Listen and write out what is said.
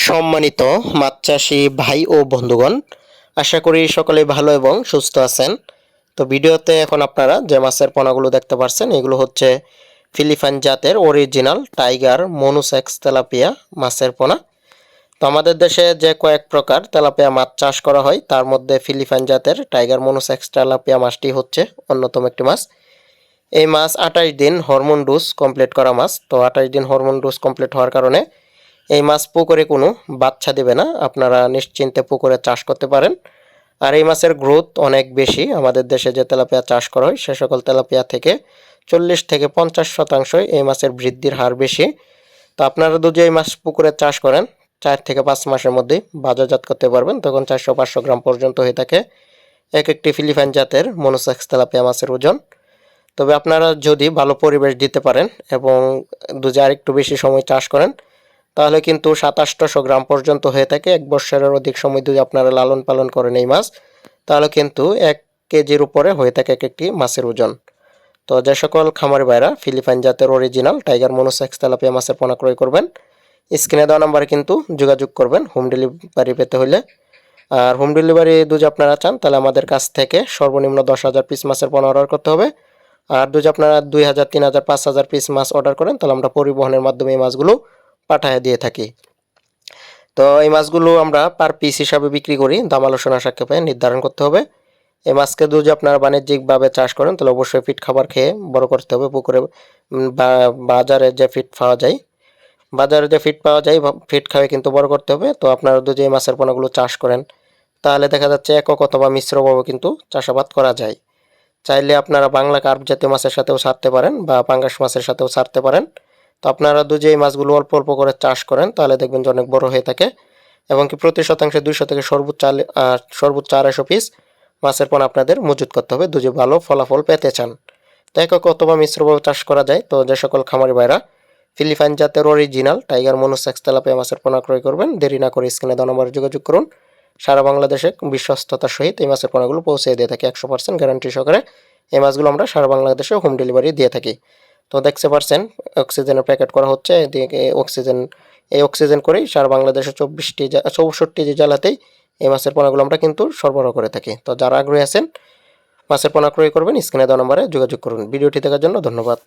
সম্মানিত মাছ চাষি ভাই ও বন্ধুগণ, আশা করি সকলে ভালো এবং সুস্থ আছেন। তো ভিডিওতে এখন আপনারা যে মাছের পোনাগুলো দেখতে পাচ্ছেন এগুলো হচ্ছে ফিলিপাইন জাতের অরিজিনাল টাইগার মনুসেক্স তেলাপিয়া মাছের পোনা। তো আমাদের দেশে যে কয়েক প্রকার তেলাপিয়া মাছ চাষ করা হয় তার মধ্যে ফিলিপাইন জাতের টাইগার মনুসেক্স তেলাপিয়া মাছটি হচ্ছে অন্যতম একটি মাছ। এই মাছ 28 দিন হরমোন ডোজ কমপ্লিট করা মাছ। তো 28 দিন হরমোন ডোজ কমপ্লিট হওয়ার কারণে এই মাছ পুকুরে কোনো বাচ্চা দেবে না, আপনারা নিশ্চিন্তে পুকুরে চাষ করতে পারেন। আর এই মাছের গ্রোথ অনেক বেশি। আমাদের দেশে যে তেলাপিয়া চাষ করা হয় সে সকল তেলাপিয়া থেকে 40 থেকে 50% এই মাছের বৃদ্ধির হার বেশি। তো আপনারা যদি এই মাছ পুকুরে চাষ করেন 4 থেকে 5 মাসের মধ্যেই বাজারজাত করতে পারবেন। তখন 400-500 গ্রাম পর্যন্ত হয়ে থাকে এক একটি ফিলিপাইন জাতের মনোসেক্স তেলাপিয়া মাছের ওজন। তবে আপনারা যদি ভালো পরিবেশ দিতে পারেন এবং যদি আর একটু বেশি সময় চাষ করেন তাহলে কিন্তু 2700 গ্রাম পর্যন্ত হয়ে থাকে। 1 বছরের অধিক সময় যদি আপনারা লালন পালন করেন এই মাছ, তাহলে কিন্তু 1 কেজির উপরে হয়ে থাকে এক একটি মাছের ওজন। তো যে সকল খামারি ভাইরা ফিলিপাইন জাতের অরিজিনাল টাইগার মনোসেক্স তেলাপিয়া মাছের পোনা ক্রয় করবেন, স্ক্রিনে দেওয়া নাম্বারে কিন্তু যোগাযোগ করবেন হোম ডেলিভারি পেতে হলে। আর হোম ডেলিভারি যদি আপনারা চান তাহলে আমাদের কাছ থেকে সর্বনিম্ন 10,000 পিস মাছের পোনা অর্ডার করতে হবে। আর যদি আপনারা 2,000, 3,000, 5,000 পিস মাছ অর্ডার করেন তাহলে আমরা পরিবহনের মাধ্যমে এই মাছগুলো পাঠায় দিয়ে থাকি। তো এই মাছগুলো আমরা পার পিস হিসাবে বিক্রি করি, দাম আলোচনা সাপেক্ষে নির্ধারণ করতে হবে। এই মাছকে যদি আপনারা বাণিজ্যিকভাবে চাষ করেন তাহলে অবশ্যই ফিট খাবার খেয়ে বড় করতে হবে। পুকুরে বা বাজারে যে ফিট পাওয়া যায়, ফিট খাওয়াই কিন্তু বড় করতে হবে। তো আপনারা যদি এই মাছের পোনাগুলো চাষ করেন তাহলে দেখা যাচ্ছে একক অথবা মিশ্রভাবে কিন্তু চাষাবাদ করা যায়। চাইলে আপনারা বাংলা কার্প জাতীয় মাছের সাথেও ছাড়তে পারেন বা পাঙ্গাস মাছের সাথেও ছাড়তে পারেন। তো আপনারা যদি এই মাছগুলো অল্প অল্প করে চাষ করেন তাহলে দেখবেন যে অনেক বড় হয়ে থাকে এবং কি প্রতি শতাংশে 200 থেকে সর্বোচ্চ 250 পিস মাছের পোনা আপনাদের মজুত করতে হবে যদি ভালো ফলাফল পেতে চান। তো একক অথবা মিশ্রভাবে চাষ করা যায়। তো যে সকল খামারি ভাইরা ফিলিপাইন জাতের অরিজিনাল টাইগার মনোসেক্স তেলাপিয়া মাছের পোনা ক্রয় করবেন, দেরি না করে স্ক্রিনে দেওয়া নম্বরে যোগাযোগ করুন। সারা বাংলাদেশে বিশ্বস্ততার সহিত এই মাছের পোনাগুলো পৌঁছে দিয়ে থাকি 100% গ্যারান্টি সহকারে। এই মাছগুলো আমরা সারা বাংলাদেশে হোম ডেলিভারি দিয়ে থাকি। তো দেখতে পাচ্ছেন অক্সিজেনের প্যাকেট করা হচ্ছে, এদিকে অক্সিজেন করেই সারা বাংলাদেশে 64টি জেলাতেই এই মাছের পোনাগুলো আমরা কিন্তু সরবরাহ করে থাকি। তো যারা আগ্রহী আছেন মাছের পোনা ক্রয় করবেন, স্ক্রিনে দেওয়া নম্বরে যোগাযোগ করুন। ভিডিওটি দেখার জন্য ধন্যবাদ।